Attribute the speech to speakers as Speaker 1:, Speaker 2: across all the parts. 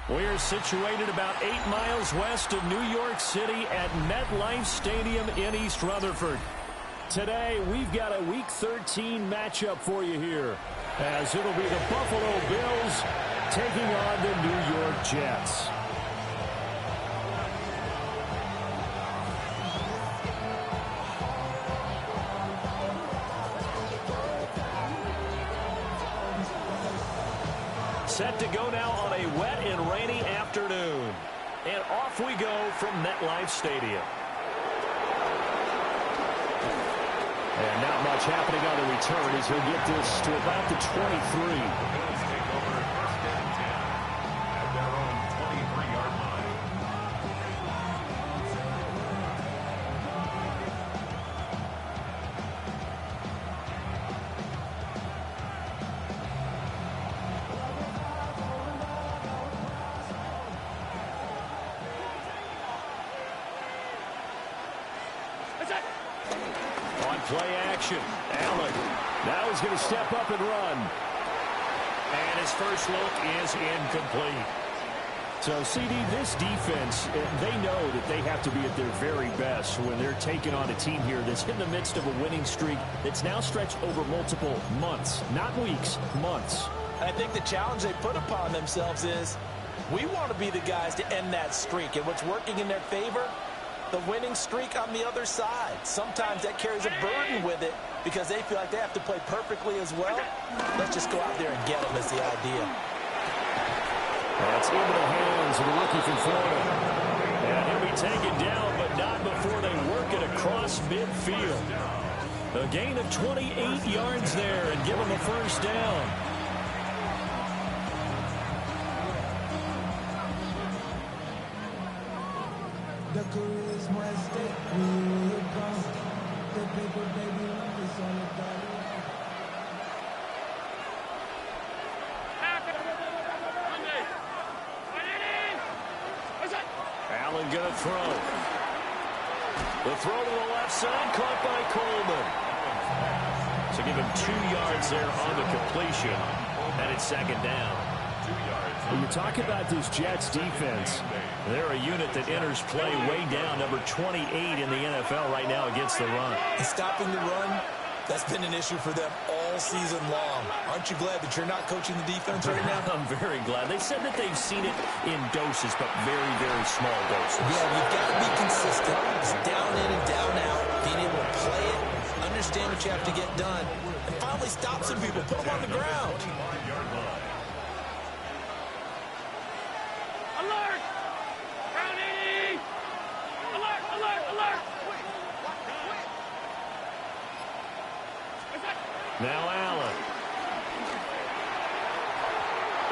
Speaker 1: We're situated about 8 miles west of New York City at MetLife Stadium in East Rutherford. Today, we've got a Week 13 matchup for you here, as it'll be the Buffalo Bills taking on the New York Jets. Set to go now on a wet and rainy afternoon. And off we go from MetLife Stadium. And not much happening on the return as he'll get this to about the 23. Play action. Allen. Now he's going to step up and run. And his first look is incomplete. So, CD, this defense, they know that they have to be at their very best when they're taking on a team here that's in the midst of a winning streak that's now stretched over multiple months. Not weeks, months.
Speaker 2: I think the challenge they put upon themselves is we want to be the guys to end that streak. And what's working in their favor? The winning streak on the other side. Sometimes that carries a burden with it because they feel like they have to play perfectly as well. Let's just go out there and get them is the idea.
Speaker 1: That's into the hands of the rookie from Florida. And he'll be taken down, but not before they work it across midfield. A gain of 28 yards there and give him a first down.
Speaker 3: The career's my stake when you're gone. The paper baby is on the dollar.
Speaker 1: Allen gonna throw. The throw to the left side, caught by Coleman. So give him 2 yards there on the completion. And it's second down. When you talk about this Jets defense, they're a unit that enters play way down, number 28 in the NFL right now against the run.
Speaker 2: And stopping the run, that's been an issue for them all season long. Aren't you glad that you're not coaching the defense right now?
Speaker 1: I'm very glad. They said that they've seen it in doses, but very, very small doses.
Speaker 2: Yeah, you've got to be consistent. It's down in and down out. Being able to play it, understand what you have to get done, and finally stop some people, put them on the ground.
Speaker 1: Now Allen.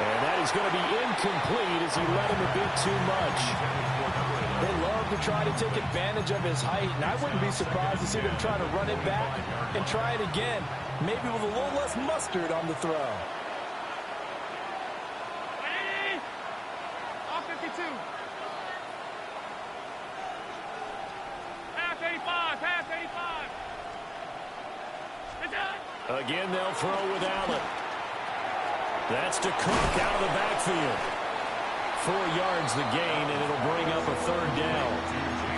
Speaker 1: And that is going to be incomplete as he let him a bit too much.
Speaker 2: They love to try to take advantage of his height, and I wouldn't be surprised to see them try to run it back and try it again, maybe with a little less mustard on the throw.
Speaker 4: All 52. Half 85, half 85.
Speaker 1: Again, they'll throw with Allen. That's to Cook out of the backfield. 4 yards the gain, and it'll bring up a third down.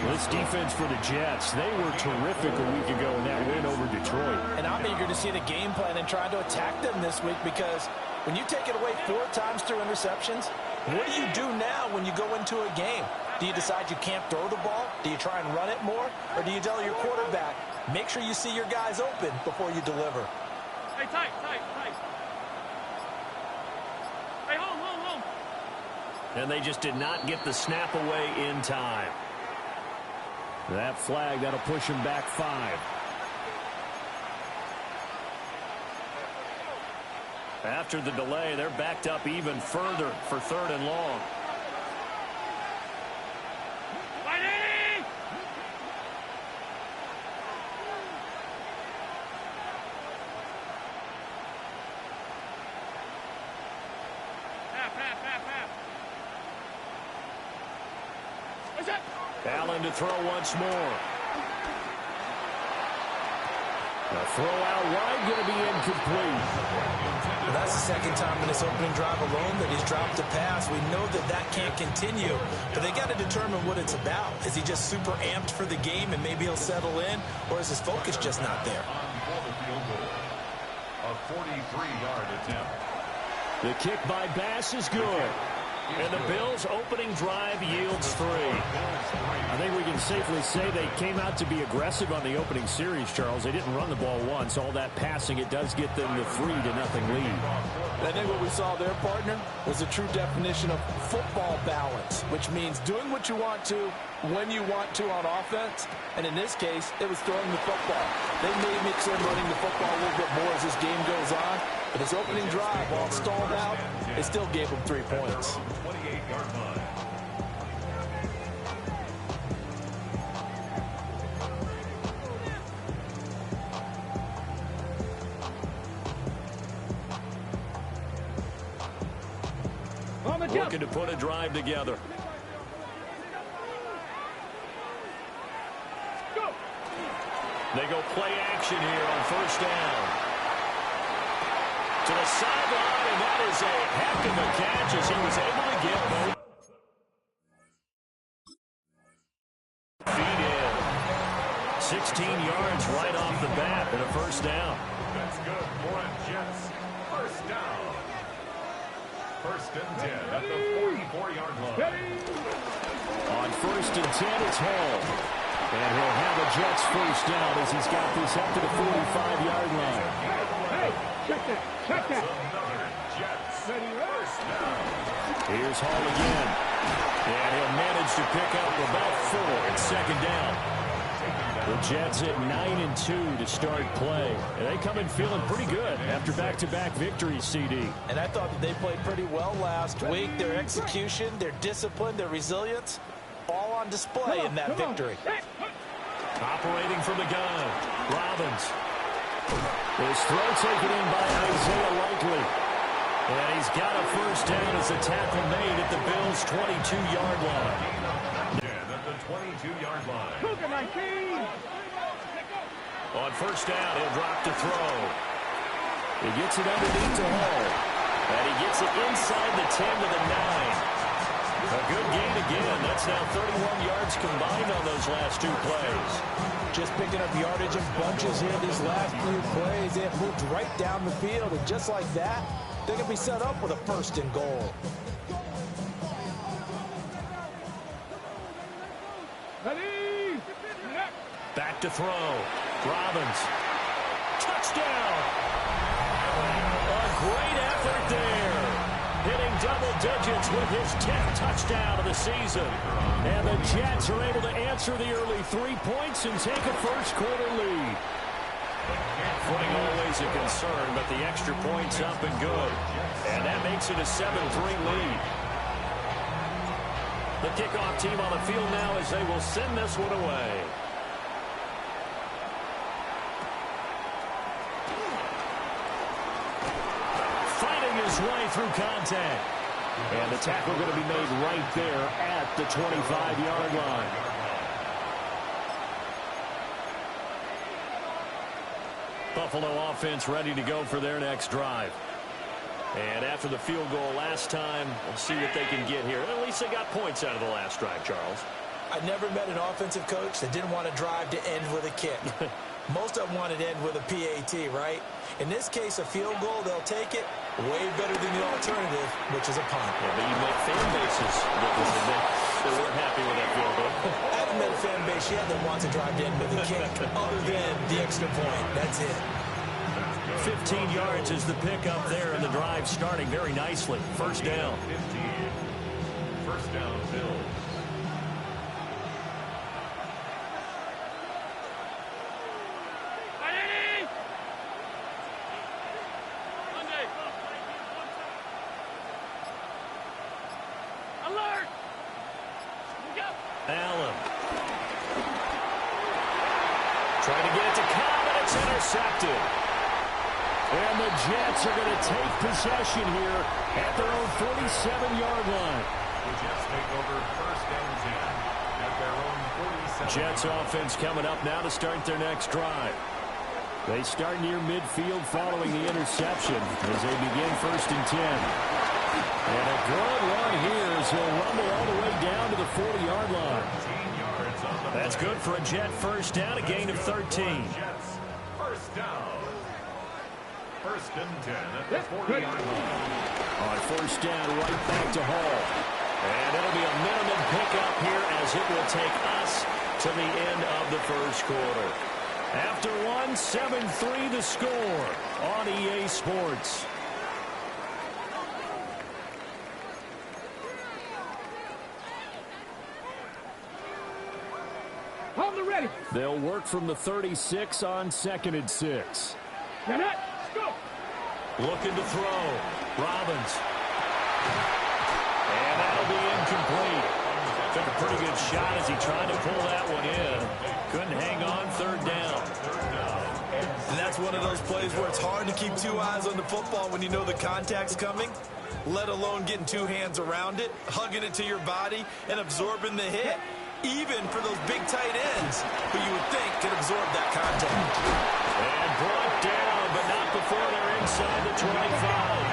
Speaker 1: This defense for the Jets, they were terrific a week ago in that win over Detroit.
Speaker 2: And I'm eager to see the game plan and try to attack them this week because when you take it away 4 times through interceptions, what do you do now when you go into a game? Do you decide you can't throw the ball? Do you try and run it more? Or do you tell your quarterback, make sure you see your guys open before you deliver?
Speaker 4: Hey, tight, tight, tight. Hey, home.
Speaker 1: And they just did not get the snap away in time. That flag, that'll push him back 5. After the delay, they're backed up even further for 3rd and long. Allen to throw once more. A throw out wide, going to be incomplete.
Speaker 2: Well, that's the second time in this opening drive alone that he's dropped a pass. We know that that can't continue, but they got to determine what it's about. Is he just super amped for the game and maybe he'll settle in, or is his focus just not there?
Speaker 5: A 43-yard attempt.
Speaker 1: The kick by Bass is good. And the Bills' opening drive yields 3. I think we can safely say they came out to be aggressive on the opening series, Charles. They didn't run the ball once. All that passing, it does get them the 3-0 lead.
Speaker 2: I think what we saw there, partner, was a true definition of football balance, which means doing what you want to when you want to on offense. And in this case, it was throwing the football. They may mix in running the football a little bit more as this game goes on. But his opening drive, while it stalled out, it still gave him 3 points.
Speaker 5: 28-yard line.
Speaker 1: Looking to put a drive together. They go play action here on first down. To the sideline, and that is a heck of a catch as he was able to get both feet in. 16 yards right off the bat and a first down.
Speaker 5: That's good for a Jets. First down. First and 10 at the 44-yard line.
Speaker 1: On first and 10, it's Hall. And he'll have a Jets first down as he's got this up to the 45-yard line.
Speaker 4: Hey, check that. Check that.
Speaker 5: Another Jets first down.
Speaker 1: Here's Hall again. And he'll manage to pick up about 4 at second down. The Jets at 9-2 to start play. And they come in feeling pretty good after back-to-back victories, CD.
Speaker 2: And I thought that they played pretty well last week. Their execution, their discipline, their resilience, all on display in that victory.
Speaker 1: Operating from the gun, Robbins. His throw taken in by Isaiah Likely. And he's got a first down as the tackle made at the Bills' 22-yard line.
Speaker 5: At the 22-yard line.
Speaker 4: Cougar 19.
Speaker 1: On first down, he'll drop to throw. He gets it underneath to Hall. And he gets it inside the 10 to the 9. A good gain again. That's now 31 yards combined on those last 2 plays.
Speaker 2: Just picking up yardage in bunches here these last few plays. They have moved right down the field, and just like that, they're going to be set up with a first and goal.
Speaker 4: Ready.
Speaker 1: Back to throw. Robbins. Touchdown. A great effort there. Hitting double digits with his 10th touchdown of the season. And the Jets are able to answer the early 3 points and take a first-quarter lead. Footing always a concern, but the extra point's up and good. And that makes it a 7-3 lead. The kickoff team on the field now as they will send this one away. His way through contact. And the tackle going to be made right there at the 25-yard line. Buffalo offense ready to go for their next drive. And after the field goal last time, we'll see what they can get here. At least they got points out of the last drive, Charles.
Speaker 2: I never met an offensive coach that didn't want to drive to end with a kick. Most of them wanted to end with a PAT, right? In this case, a field goal, they'll take it. Way better than the alternative, which is a punt.
Speaker 1: Yeah, but you met fan bases that weren't happy with that field goal.
Speaker 2: I haven't met a fan base yet that wants to drive to end with a kick, other than the extra point. That's it.
Speaker 1: 15 yards is the pickup there, and the drive starting very nicely. First down.
Speaker 5: 15. First down, Bills.
Speaker 1: Allen. Trying to get it to Cobb, and it's intercepted. And the Jets are going to take possession here at their own 47-yard line.
Speaker 5: The Jets take over first and 10 at their own 47.
Speaker 1: Jets offense coming up now to start their next drive. They start near midfield following the interception as they begin 1st and 10. And a good run here as he'll rumble all the way down to the 40-yard line. That's good for a Jet first down, a gain of 13.
Speaker 5: First down. 1st and 10 at the 40-yard line.
Speaker 1: On 1st down, right back to Hall. And it'll be a minimum pickup here as it will take us to the end of the 1st quarter. After 1, 7-3 the score on EA Sports.
Speaker 4: Hold the ready.
Speaker 1: They'll work from the 36 on 2nd and 6.
Speaker 4: Get it. Go.
Speaker 1: Looking to throw. Robbins. And that'll be incomplete. Took a pretty good shot as he tried to pull that one in. Couldn't hang on, 3rd down.
Speaker 2: And that's one of those plays where it's hard to keep 2 eyes on the football when you know the contact's coming, let alone getting 2 hands around it, hugging it to your body, and absorbing the hit, even for those big tight ends who you would think could absorb that contact.
Speaker 1: And brought down, but not before they're inside the 25.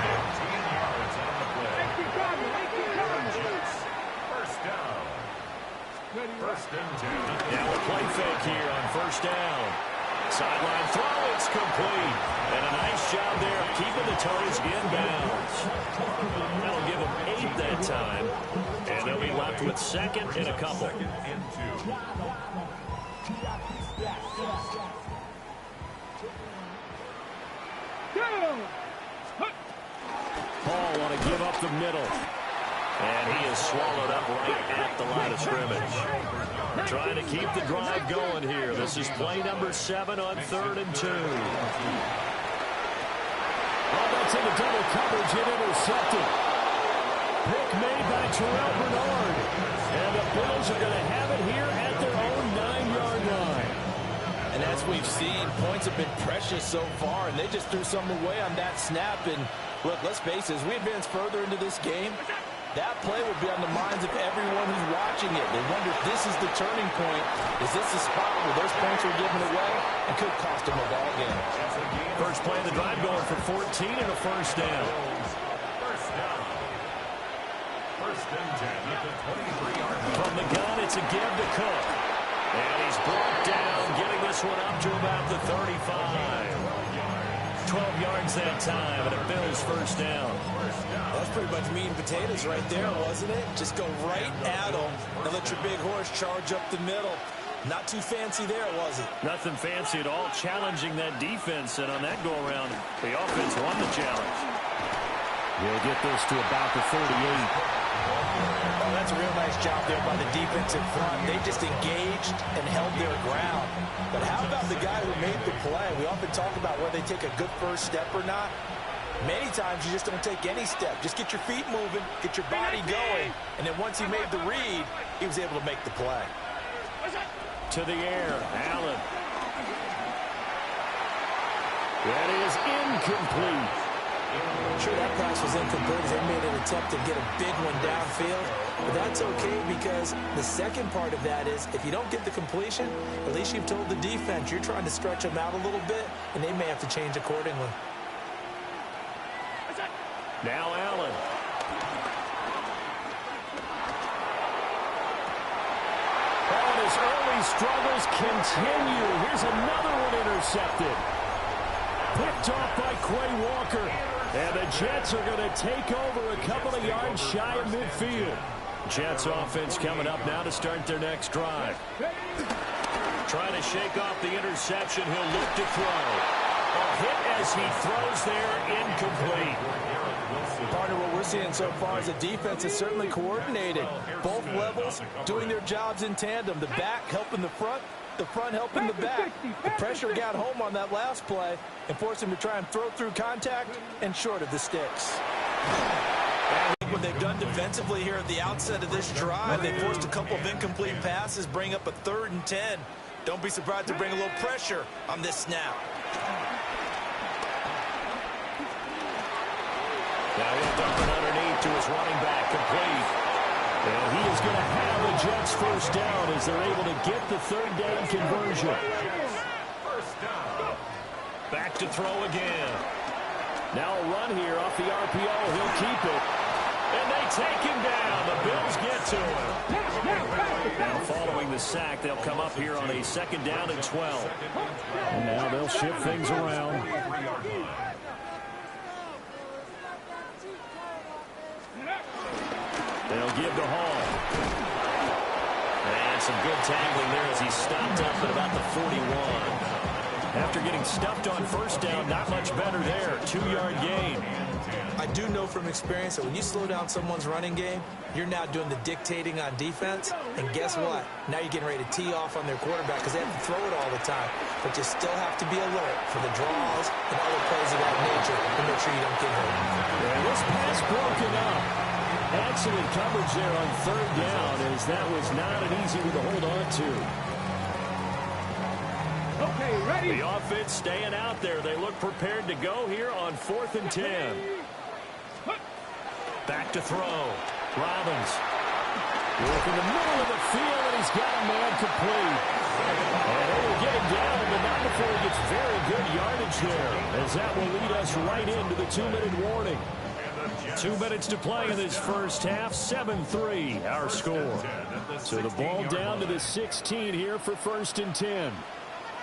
Speaker 5: First and 10.
Speaker 1: Now a play fake here on 1st down. Sideline throw, it's complete. And a nice job there of keeping the toes inbounds. That'll give them 8 that time. And they'll be left with 2nd and a couple.
Speaker 5: 2nd and 2.
Speaker 1: Paul want to give up the middle. And he is swallowed up right at the line of scrimmage. Trying to keep the drive going here. This is play number 7 on 3rd and 2. Oh, that's into double coverage and intercepted. Pick made by Terrell Bernard. And the Bills are going to have it here at their own 9-yard line.
Speaker 2: And as we've seen, points have been precious so far, and they just threw some away on that snap. And look, let's face it, as we advance further into this game, that play will be on the minds of everyone who's watching it. They wonder if this is the turning point. Is this the spot where those points are given away and could cost them a ball game?
Speaker 1: First play of the drive going for 14 and a 1st down.
Speaker 5: First down. 1st and 10 at the 23-yard line.
Speaker 1: From the gun, it's a give to Cook. And he's brought down, getting this one up to about the 35. 12 yards that time, and a Bills 1st down.
Speaker 2: That's pretty much meat and potatoes right there, wasn't it? Just go right at them and let your big horse charge up the middle. Not too fancy there, was it?
Speaker 1: Nothing fancy at all, challenging that defense, and on that go-around, the offense won the challenge. We'll get this to about the 38.
Speaker 2: Oh, that's a real nice job there by the defensive front. They just engaged and held their ground. But how about the guy who made the play? We often talk about whether they take a good first step or not. Many times you just don't take any step. Just get your feet moving, get your body going, and then once he made the read, he was able to make the play.
Speaker 1: To the air, Allen. That is incomplete.
Speaker 2: Sure, that pass was incomplete as they made an attempt to get a big one downfield. But that's okay because the second part of that is if you don't get the completion, at least you've told the defense you're trying to stretch them out a little bit, and they may have to change accordingly.
Speaker 1: Now Allen. And his early struggles continue. Here's another one intercepted. Picked off by Quay Walker. And the Jets are going to take over a couple of yards shy of midfield. Jets offense coming up now to start their next drive. Trying to shake off the interception. He'll look to throw. A hit as he throws there, incomplete.
Speaker 2: Partner, what we're seeing so far is the defense is certainly coordinated. Both levels doing their jobs in tandem. The back helping the front helping the back. The pressure got home on that last play and forced him to try and throw through contact and short of the sticks. What they've done defensively here at the outset of this drive, they forced a couple of incomplete passes, bring up a 3rd and 10. Don't be surprised to bring a little pressure on this snap.
Speaker 1: Now he'll dump it underneath to his running back, complete. And he is going to have the Jets 1st down as they're able to get the 3rd down conversion.
Speaker 5: First down.
Speaker 1: Back to throw again. Now a run here off the RPO. He'll keep it. And they take him down. The Bills get to him. Now following the sack, they'll come up here on a 2nd down and 12. And now they'll shift things around. They'll give to Hall. And some good tackling there as he stopped up at about the 41. After getting stuffed on 1st down, not much better there. 2-yard gain.
Speaker 2: I do know from experience that when you slow down someone's running game, you're now doing the dictating on defense. And guess what? Now you're getting ready to tee off on their quarterback because they have to throw it all the time. But you still have to be alert for the draws and other plays of that nature to make sure you don't get hurt.
Speaker 1: And this pass broken up. Excellent coverage there on 3rd down, as that was not an easy one to hold on to.
Speaker 4: Okay, ready?
Speaker 1: The offense staying out there. They look prepared to go here on 4th and 10. Back to throw. Robbins. Work in the middle of the field, and he's got a man complete. And they will get him down, but not before he gets very good yardage there, as that will lead us right into the 2-minute warning. 2 minutes to play in this first half. 7-3 our score. So the ball down to the 16 here for 1st and 10.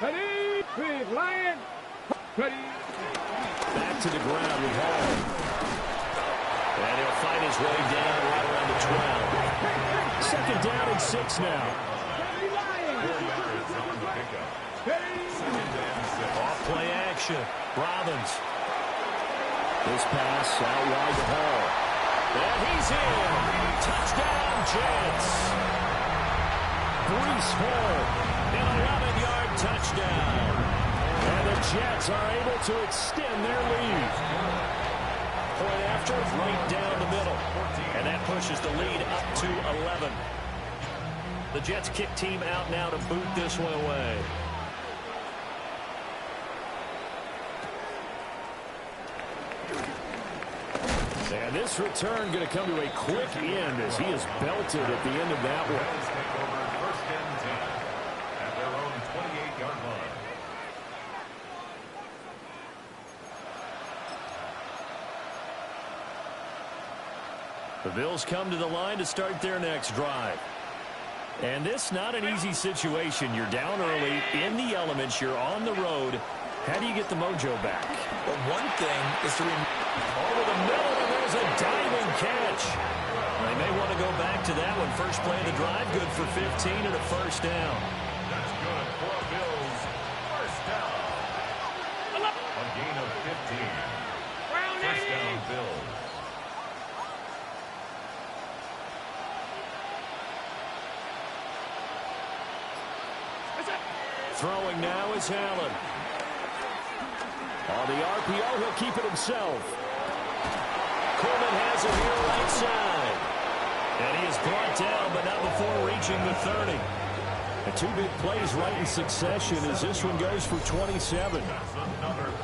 Speaker 4: Ready? Big Lion. Ready?
Speaker 1: Back to the ground with Hall. And he'll fight his way down right around the 12. 2nd down and 6 now. Off play action. Robbins. This pass out wide to Hall. And he's in. Touchdown, Jets. Breece Hall. An 11-yard touchdown. And the Jets are able to extend their lead. Point after, right down the middle. And that pushes the lead up to 11. The Jets kick team out now to boot this one away. And this return going to come to a quick end as he is belted at the end of that one.
Speaker 5: First and 10 at their own 28-yard line.
Speaker 1: The Bills come to the line to start their next drive. And this not an easy situation. You're down early, in the elements, you're on the road. How do you get the mojo back?
Speaker 2: But one thing is to
Speaker 1: over the middle, and there's a diving catch. They may want to go back to that one. First play of the drive, good for 15 and a 1st down.
Speaker 5: That's good for Bills. 1st down. A gain of 15. 1st down, Bills.
Speaker 1: Throwing now is Allen. On the RPO, he'll keep it himself. Coleman has it here right side. And he is brought down, but not before reaching the 30. And 2 big plays right in succession as this one goes for 27.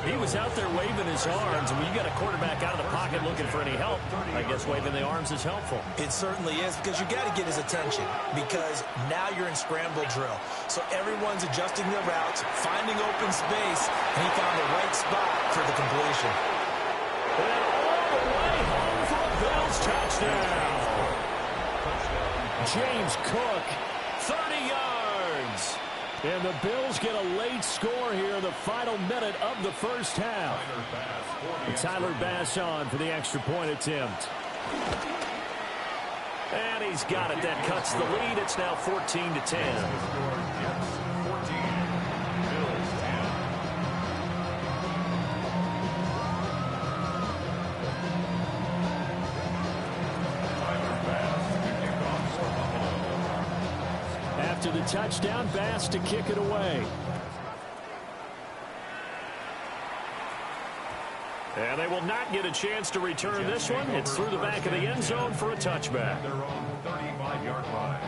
Speaker 1: He was out there waving his arms, and when you got a quarterback out of the pocket looking for any help, I guess waving the arms is helpful.
Speaker 2: It certainly is, because you got to get his attention, because now you're in scramble drill. So everyone's adjusting their routes, finding open space, and he found the right spot for the completion.
Speaker 1: And all the way home for a Bills touchdown. James Cook, 30 yards. And the Bills get a late score here in the final minute of the first half. Tyler Bass on for the extra point attempt. And he's got it. That cuts the lead. It's now 14-10. After the touchdown, Bass to kick it away. And they will not get a chance to return this one. It's through the back of the end zone for a touchback.
Speaker 5: Their own 35-yard line.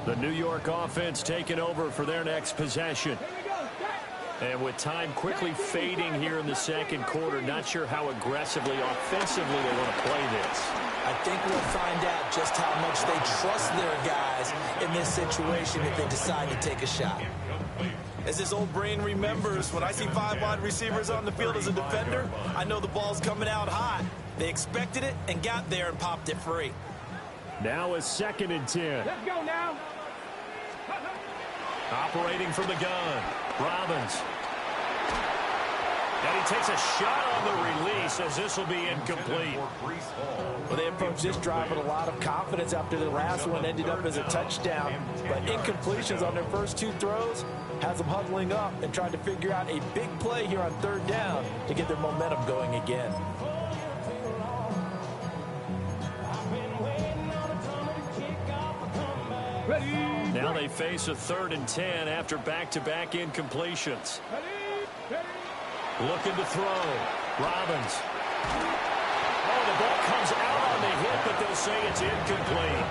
Speaker 1: The New York offense taking over for their next possession. And with time quickly fading here in the second quarter, not sure how aggressively, offensively they want to play this.
Speaker 2: I I think we'll find out just how much they trust their guys in this situation if they decide to take a shot. As this old brain remembers, when I see 5 wide receivers on the field as a defender, I know the ball's coming out hot. They expected it and got there and popped it free.
Speaker 1: Now a 2nd and 10.
Speaker 4: Let's go now.
Speaker 1: Operating from the gun, Robbins. And he takes a shot on the release as this will be incomplete.
Speaker 2: Well, they approached this drive with a lot of confidence after the last one ended up as a touchdown. But incompletions on their first 2 throws has them huddling up and trying to figure out a big play here on 3rd down to get their momentum going again.
Speaker 4: Ready.
Speaker 1: Now they face a 3rd and 10 after back-to-back incompletions.
Speaker 4: Ready.
Speaker 1: Looking to throw. Robbins. Oh, the ball comes out on the hit, but they'll say it's incomplete.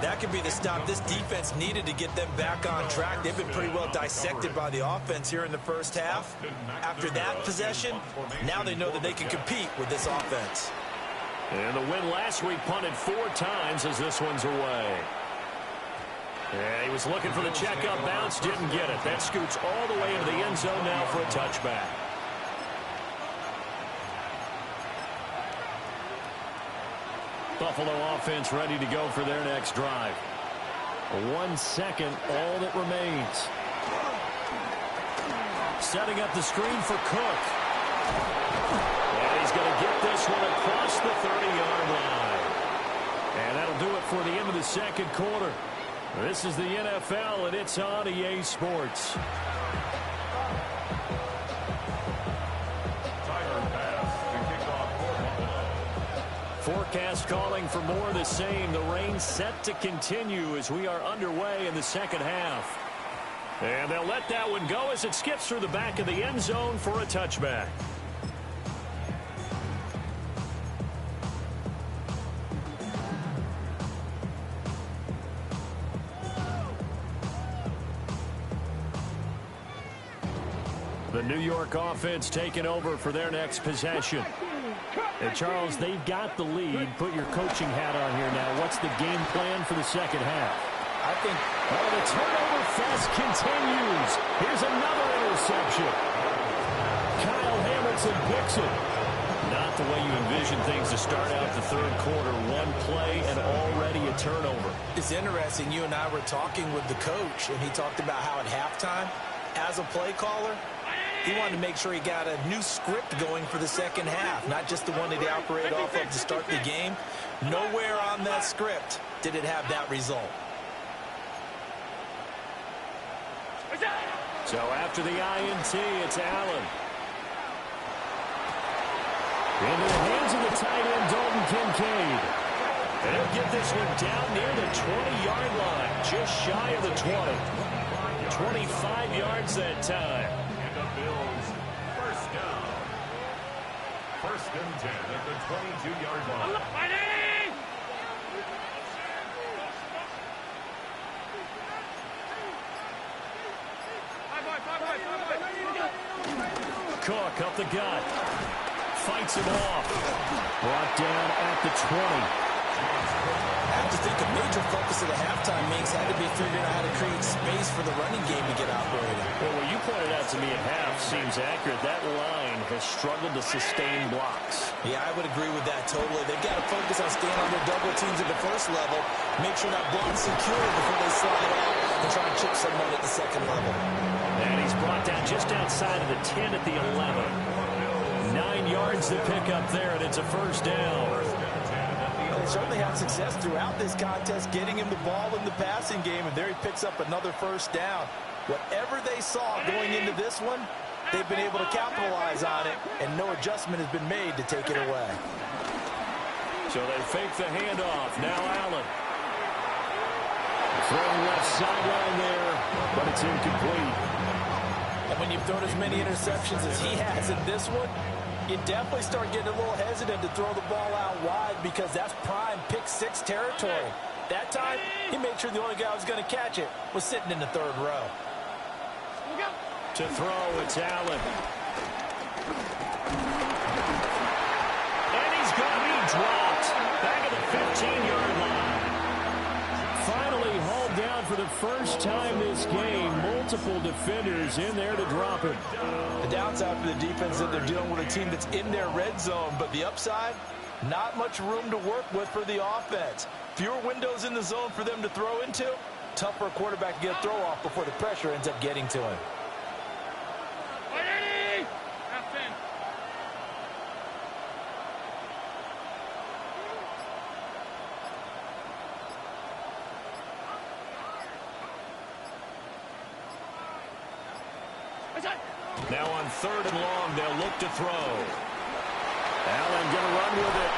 Speaker 2: That could be the stop this defense needed to get them back on track. They've been pretty well dissected by the offense here in the first half. After that possession, now they know that they can compete with this offense.
Speaker 1: And the win last week punted 4 times as this one's away. Yeah, he was looking for the checkup bounce, didn't get it. That scoots all the way into the end zone now for a touchback. Buffalo offense ready to go for their next drive. 1 second, all that remains. Setting up the screen for Cook. And he's going to get this one across the 30-yard line. And that'll do it for the end of the 2nd quarter. This is the NFL, and it's on EA Sports. Forecast calling for more of the same. The rain set to continue as we are underway in the 2nd half. And they'll let that one go as it skips through the back of the end zone for a touchback. The New York offense taking over for their next possession. And Charles, they've got the lead. Put your coaching hat on here now. What's the game plan for the 2nd half?
Speaker 2: I think
Speaker 1: the turnover fest continues. Here's another interception. Kyle Hamilton picks it. Not the way you envision things to start out the 3rd quarter. 1 play and already a turnover.
Speaker 2: it's interesting. You and I were talking with the coach, and he talked about how at halftime, as a play caller, he wanted to make sure he got a new script going for the 2nd half, not just the one that he operated off of to start the game. Nowhere on that script did it have that result.
Speaker 1: So after the INT, it's Allen. Into the hands of the tight end, Dalton Kincaid. And he'll get this one down near the 20-yard line, just shy of the 20. 25 yards that time.
Speaker 5: And the Bills, first down. 1st and 10 at the 22-yard line.
Speaker 1: Cook up the gut. Fights him off. Brought down at the 20.
Speaker 2: I have to think a major focus of the halftime meetings had to be figuring out how to create space for the running game to get operating.
Speaker 1: Well, what you pointed out to me at half seems accurate. That line has struggled to sustain blocks.
Speaker 2: Yeah, I would agree with that totally. They've got to focus on staying on their double teams at the first level, make sure that block's secure before they slide out and try and chip someone at the 2nd level.
Speaker 1: And he's brought down just outside of the 10 at the 11. 9 yards to pick up there, and it's a first down.
Speaker 2: Well, they certainly had success throughout this contest getting him the ball in the passing game, and there he picks up another first down. Whatever they saw going into this one, they've been able to capitalize on it, and no adjustment has been made to take it away.
Speaker 1: So they fake the handoff. Now Allen. Throwing left sideline there, but it's incomplete.
Speaker 2: And when you've thrown as many interceptions as he has in this one, you definitely start getting a little hesitant to throw the ball out wide because that's prime pick-6 territory. That time, he made sure the only guy who was going to catch it was sitting in the 3rd row.
Speaker 1: To throw, it's Allen. And he's going to be dropped. the first time this game, multiple defenders in there to drop it.
Speaker 2: The downside for the defense is that they're dealing with a team that's in their red zone, but the upside, not much room to work with for the offense. Fewer windows in the zone for them to throw into. Tough for a quarterback to get a throw off before the pressure ends up getting to him.
Speaker 1: Now on 3rd and long, they'll look to throw. Allen going to run with it.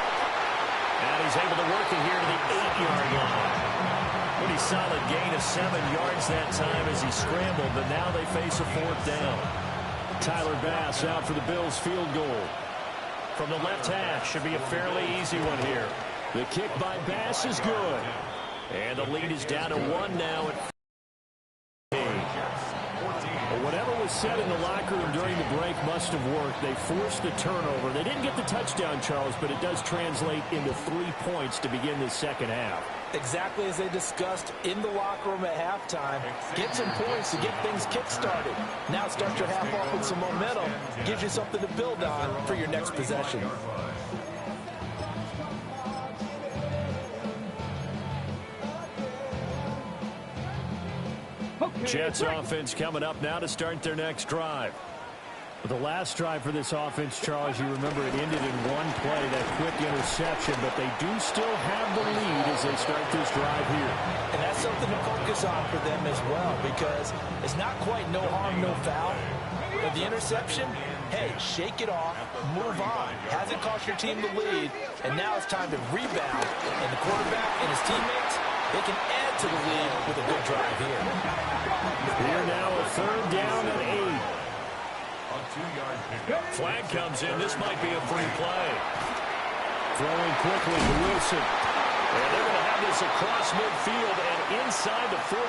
Speaker 1: And he's able to work it here to the 8-yard line. Pretty solid gain of 7 yards that time as he scrambled, but now they face a 4th down. Tyler Bass out for the Bills field goal. From the left hash, should be a fairly easy one here. The kick by Bass is good. And the lead is down to 1 now at whatever was said in the locker room during the break must have worked. They forced the turnover. They didn't get the touchdown, Charles, but it does translate into 3 points to begin the second half.
Speaker 2: Exactly as they discussed in the locker room at halftime. Get some points to get things kick-started. Now start your half off with some momentum. Gives you something to build on for your next possession.
Speaker 1: Jets offense coming up now to start their next drive. The last drive for this offense, Charles, you remember it ended in one play, that quick interception, but they do still have the lead as they start this drive here.
Speaker 2: And that's something to focus on for them as well, because it's not quite no harm, no foul. But the interception, hey, shake it off, move on. Hasn't cost your team the lead, and now it's time to rebound. And the quarterback and his teammates, they can add to the lead with a good drive here.
Speaker 1: Here now a 3rd down and 8. Flag comes in. This might be a free play. Throwing quickly to Wilson. And they're going to have this across midfield and inside the 45.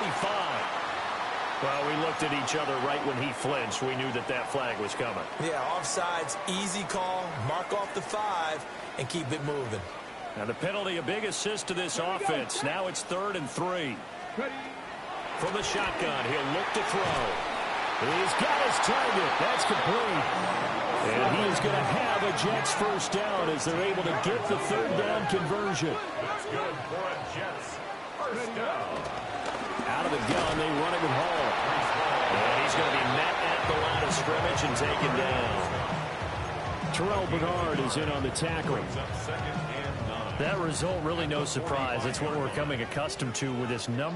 Speaker 1: Well, we looked at each other right when he flinched. We knew that that flag was coming.
Speaker 2: Yeah, offsides, easy call. Mark off the 5 and keep it moving.
Speaker 1: Now the penalty, a big assist to this offense. Now it's 3rd and 3. From the shotgun, he'll look to throw. He's got his target. That's complete. And he is going to have a Jets first down as they're able to get the 3rd down conversion.
Speaker 5: That's good for a Jets first down.
Speaker 1: Out of the gun, they run it with Hall. And he's going to be met at the line of scrimmage and taken down. Terrell Bernard is in on the tackle. That result, really no surprise. It's what we're coming accustomed to with this #1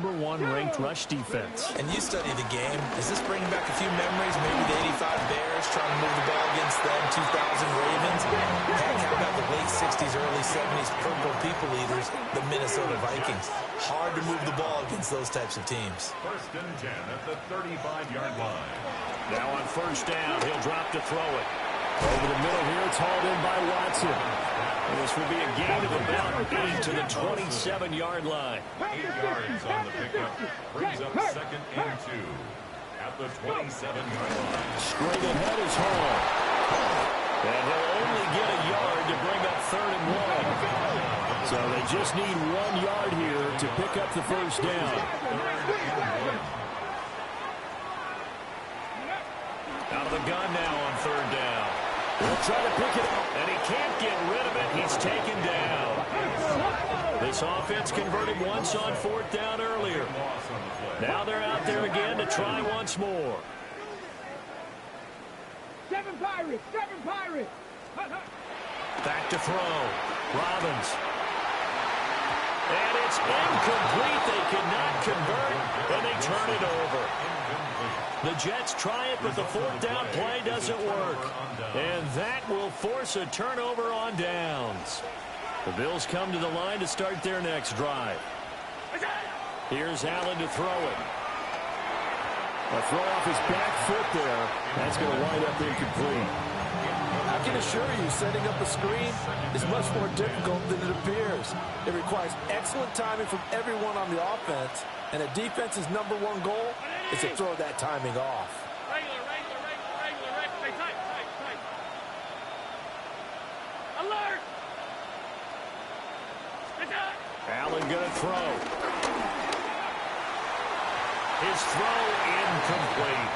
Speaker 1: ranked rush defense.
Speaker 2: And you study the game. Is this bringing back a few memories? Maybe the 85 Bears trying to move the ball against them, 2000 Ravens. Heck, how about the late 60s, early 70s purple people eaters, the Minnesota Vikings? Hard to move the ball against those types of teams.
Speaker 5: 1st and 10 at the 35-yard line.
Speaker 1: Now on 1st down, he'll drop to throw it. Over the middle here, it's hauled in by Watson. And this will be a gain of about 8 to the 27-yard line.
Speaker 5: 8 yards on the pickup. Brings up 2nd and 2 at the 27-yard line.
Speaker 1: Straight ahead is Hall. And he'll only get a yard to bring up 3rd and 1. So they just need 1 yard here to pick up the first down. Out of the gun now on 3rd down. He'll try to pick it up, and he can't get rid of it. He's taken down. This offense converted once on 4th down earlier. Now they're out there again to try once more.
Speaker 4: 7 Pirates! 7 Pirates!
Speaker 1: Back to throw. Robbins. And it's incomplete. They cannot convert, and they turn it over. The Jets try it, but the 4th down play doesn't work. And that will force a turnover on downs. The Bills come to the line to start their next drive. Here's Allen to throw it. A throw off his back foot there. That's going to wind up incomplete.
Speaker 2: I can assure you, setting up a screen is much more difficult than it appears. It requires excellent timing from everyone on the offense, and a defense's #1 goal is to throw that timing off.
Speaker 4: Regular. Stay tight. Alert!
Speaker 1: Allen going to throw. His throw incomplete.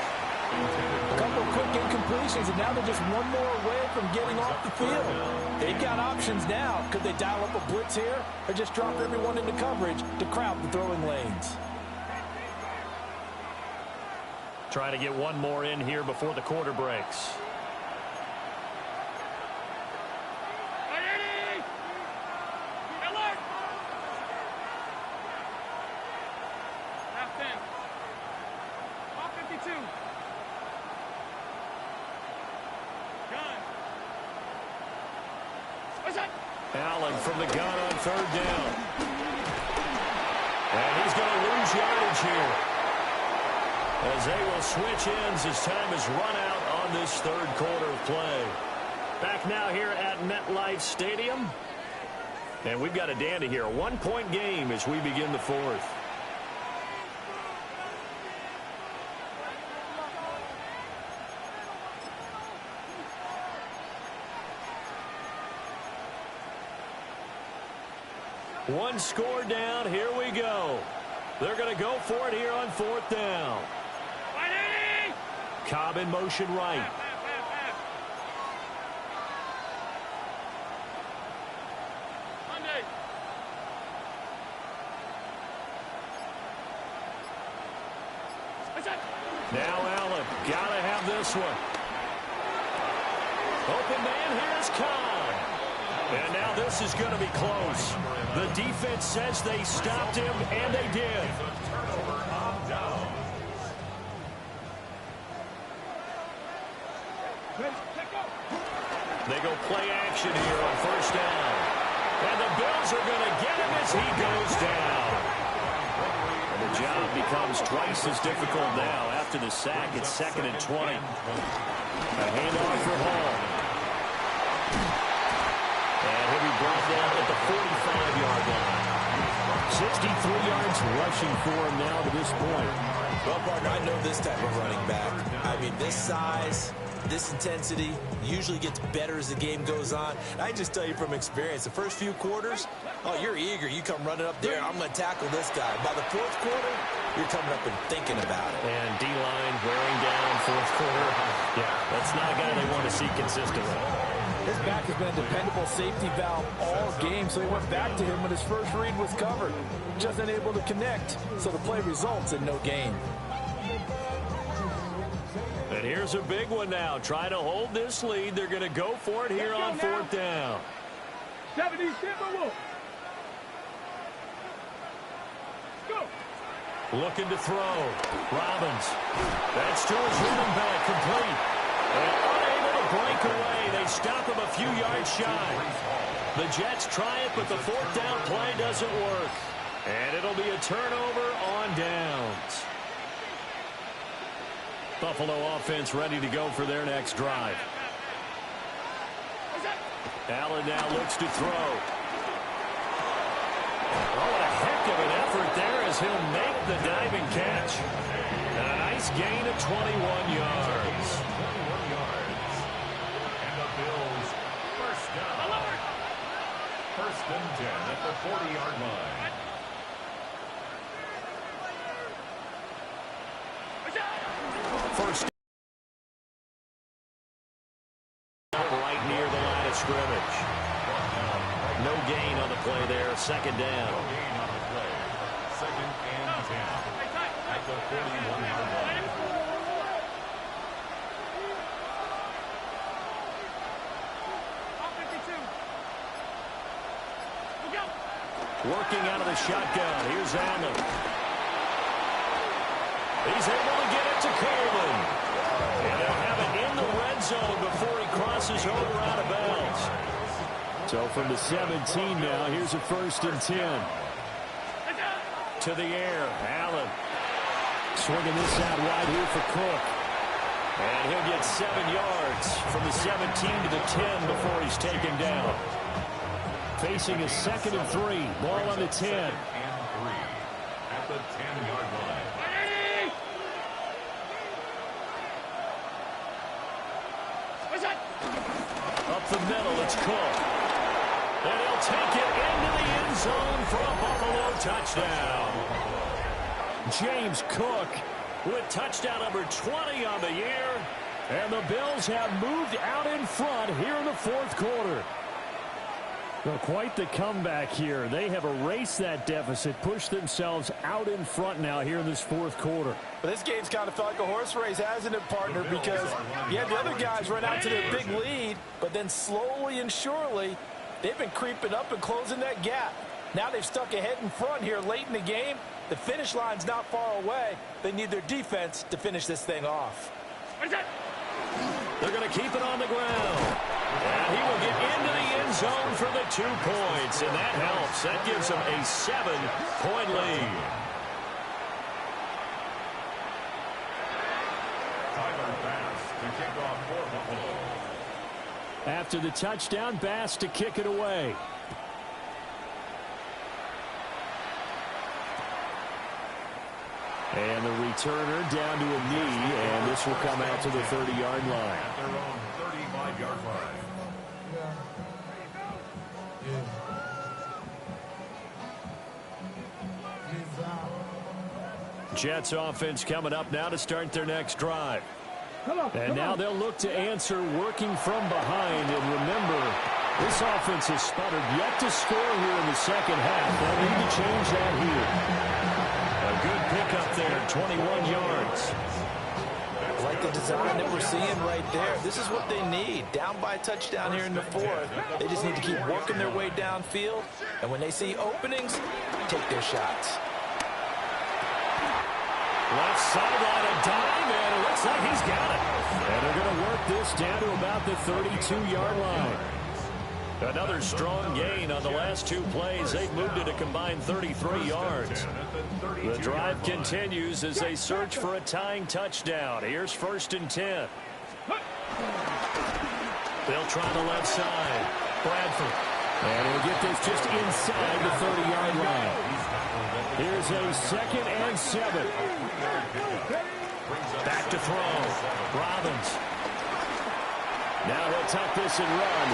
Speaker 2: A couple of quick incompletions, and now they're just one more away from getting off the field. They've got options now. Could they dial up a blitz here or just drop everyone into coverage to crowd the throwing lanes?
Speaker 1: Trying to get one more in here before the quarter breaks. Allen from the gun on third down. And he's going to lose yardage here, as they will switch ends as time has run out on this third quarter of play. Back now here at MetLife Stadium. And we've got a dandy here. A one-point game as we begin the fourth. One score down. Here we go. They're going to go for it here on fourth down. Cobb in motion right. Now Allen. Got to have this one. Open man. Here's Cobb. And now this is going to be close. The defense says they stopped him, and they did. They go play action here on first down. And the Bills are going to get him as he goes down. And the job becomes twice as difficult now. After the sack, it's 2nd and 20. A handoff for Hall. And he'll be brought down at the 45-yard line. 63 yards rushing for him now to this point.
Speaker 2: Well, partner, I know this type of running back. I mean, this size, this intensity usually gets better as the game goes on. I just tell you from experience, the first few quarters, oh, you're eager. You come running up there, I'm going to tackle this guy. By the fourth quarter, you're coming up and thinking about it.
Speaker 1: And D-line wearing down fourth quarter. Yeah, that's not a guy they want to see consistently.
Speaker 2: His back has been a dependable safety valve all game, so he went back to him when his first read was covered. Just unable to connect, so the play results in no gain.
Speaker 1: And here's a big one now. Trying to hold this lead. They're going to go for it here on fourth down.
Speaker 4: 70, go.
Speaker 1: Looking to throw. Robbins. That's to his running back. Complete. And unable to break away. They stop him a few yards shy. The Jets try it, but the fourth down play doesn't work. And it'll be a turnover on downs. Buffalo offense ready to go for their next drive. Allen now looks to throw. Oh, what a heck of an effort there as he'll make the diving catch. And a nice gain of 21 yards.
Speaker 5: And the Bills first down. First and 10 at the 40-yard line.
Speaker 1: First right near the line of scrimmage. No gain on the play there. Second down.
Speaker 5: No gain on the play. Second and 10 at the 41-yard line.
Speaker 1: Working out of the shotgun. Here's Allen. He's able to get it to Coleman. And they'll have it in the red zone before he crosses over out of bounds. So from the 17 now, here's a first and 10. To the air, Allen. Swinging this out wide here for Cook. And he'll get 7 yards from the 17 to the 10 before he's taken down. Facing a 2nd and 3. Ball on the 10.
Speaker 5: 2nd and 3 at the 10-yard line.
Speaker 1: Up the middle, it's Cook. And he'll take it into the end zone for a Buffalo touchdown. James Cook with touchdown number 20 on the year. And the Bills have moved out in front here in the fourth quarter. Well, quite the comeback here. They have erased that deficit, pushed themselves out in front now here in this fourth quarter.
Speaker 2: But this game's kind of felt like a horse race, hasn't it, partner? Because you have the other guys run out to their big lead, but then slowly and surely, they've been creeping up and closing that gap. Now they've stuck ahead in front here late in the game. The finish line's not far away. They need their defense to finish this thing off.
Speaker 1: They're going to keep it on the ground. And he will get into the end zone for the 2 points, and that helps. That gives them a 7-point lead.
Speaker 5: To kick off for Buffalo.
Speaker 1: After the touchdown, Bass to kick it away. And the returner down to a knee, and this will come out to the 30-yard line.
Speaker 5: At their own 35-yard line.
Speaker 1: Jets offense coming up now to start their next drive. And now they'll look to answer working from behind. And remember, this offense has sputtered yet to score here in the second half. They'll need to change that here. A good pickup there, 21 yards.
Speaker 2: I like the design that we're seeing right there. This is what they need. Down by a touchdown here in the fourth. They just need to keep working their way downfield. And when they see openings, take their shots.
Speaker 1: Left sideline, a dive, and it looks like he's got it. And they're going to work this down to about the 32-yard line. Another strong gain on the last 2 plays. They've moved it a combined 33 yards. The drive continues as they search for a tying touchdown. Here's 1st and 10. They'll try the left side. Bradford. And he'll get this just inside the 30-yard line. Here's a 2nd and 7. Back to throw. Robbins. Now he'll tuck this and run.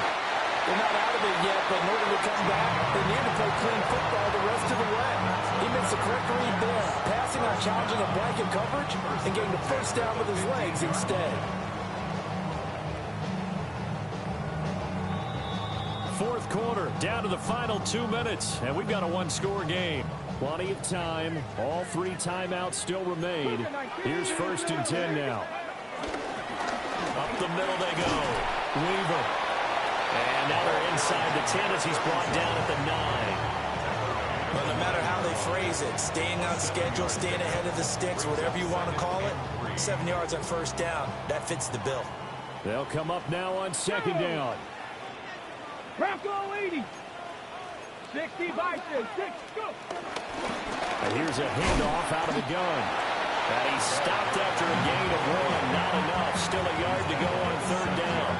Speaker 2: They're not out of it yet, but in order to come back, they need to play clean football the rest of the way. He makes the correct read there, passing on challenging a blanket coverage and getting the first down with his legs instead.
Speaker 1: Fourth quarter, down to the final 2 minutes, and we've got a 1-score game. Plenty of time. All 3 timeouts still remain. Here's 1st and 10 now. Up the middle they go. Weaver. And now they're inside the 10 as he's brought down at the 9.
Speaker 2: Well, no matter how they phrase it, staying on schedule, staying ahead of the sticks, whatever you want to call it, 7 yards on 1st down, that fits the bill.
Speaker 1: They'll come up now on 2nd down.
Speaker 4: Bronco 80. 65 to 6, go.
Speaker 1: And here's a handoff out of the gun. And he's stopped after a gain of 1. Not enough. Still a yard to go on 3rd down.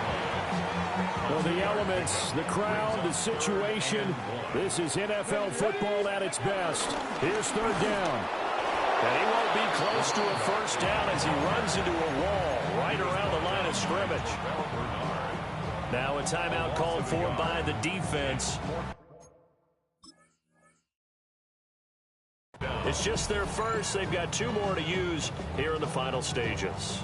Speaker 1: Well, the elements, the crowd, the situation, this is NFL football at its best. Here's 3rd down. And he won't be close to a 1st down as he runs into a wall right around the line of scrimmage. Now a timeout called for by the defense. It's just their first. They've got 2 more to use here in the final stages.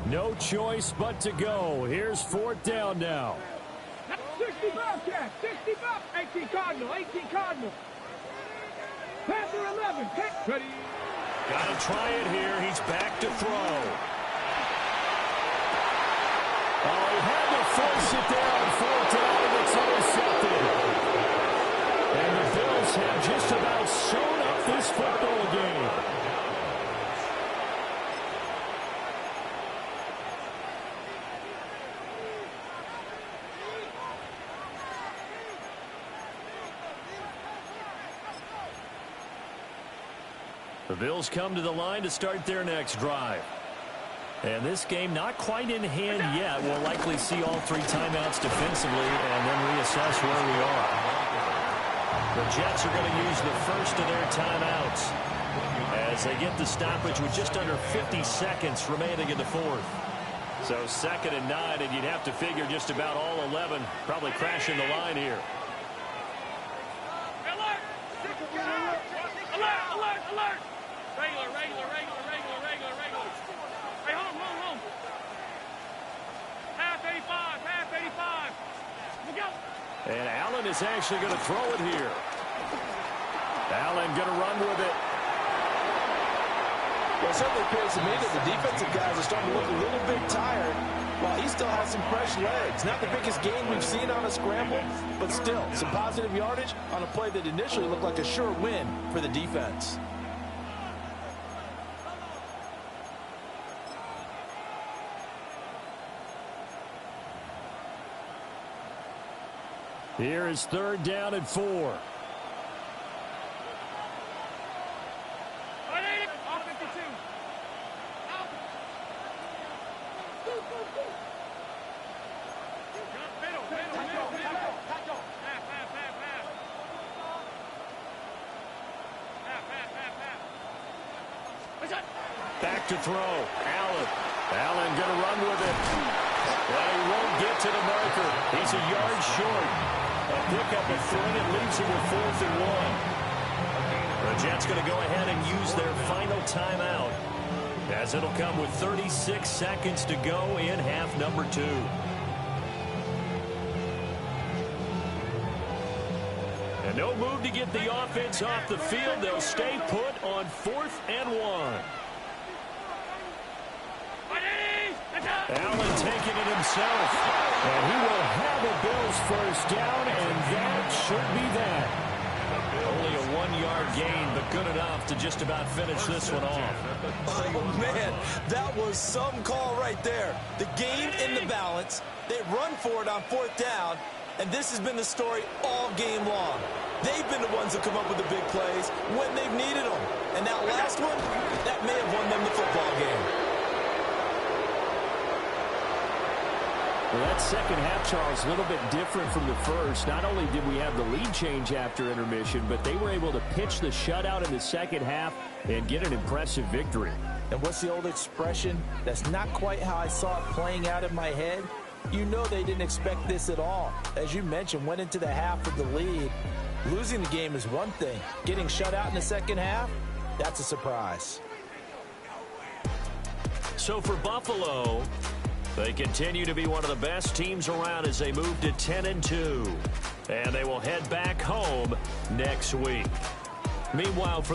Speaker 1: No choice but to go. Here's 4th down now.
Speaker 4: 65, Jack. 65. 18 Cardinal. 18 Cardinal. Panther 11. Ready.
Speaker 1: Got to try it here. He's back to throw. Oh, he had to force it there on 4th down, and it's intercepted. And the Bills have just about sewn up this football game. The Bills come to the line to start their next drive. And this game not quite in hand yet. We'll likely see all 3 timeouts defensively and then reassess where we are. The Jets are going to use the first of their timeouts as they get the stoppage with just under 50 seconds remaining in the 4th. So 2nd and 9, and you'd have to figure just about all 11 probably crashing the line here.
Speaker 4: Alert! Alert! Alert! Alert! Regular. Hey, home. Half 85. Look out!
Speaker 1: And Allen is actually going to throw it here. Allen going to run with it.
Speaker 2: Well, it certainly appears to me that the defensive guys are starting to look a little bit tired while he still has some fresh legs. Not the biggest gain we've seen on a scramble, but still some positive yardage on a play that initially looked like a sure win for the defense.
Speaker 1: Here is 3rd down and 4. Back to throw. Allen going to run with it. Well, he won't get to the marker. He's a yard short. A pickup of 3 and leaves him with 4th and 1. The Jets going to go ahead and use their final timeout, as it'll come with 36 seconds to go in half number 2. And no move to get the offense off the field. They'll stay put on 4th and 1. Allen taking it himself. And he will have a Bills 1st down, and that should be that. Only a 1-yard gain, but good enough to just about finish this one off.
Speaker 2: Oh, man, that was some call right there. The game in the balance. They run for it on 4th down, and this has been the story all game long. They've been the ones that come up with the big plays when they've needed them. And that last one, that may have won them the football game.
Speaker 1: Well, that second half, Charles, a little bit different from the first. Not only did we have the lead change after intermission, but they were able to pitch the shutout in the second half and get an impressive victory.
Speaker 2: And what's the old expression? That's not quite how I saw it playing out in my head. You know they didn't expect this at all. As you mentioned, went into the half with the lead. Losing the game is one thing. Getting shut out in the second half, that's a surprise.
Speaker 1: So for Buffalo, they continue to be one of the best teams around as they move to 10-2. And they will head back home next week. Meanwhile, for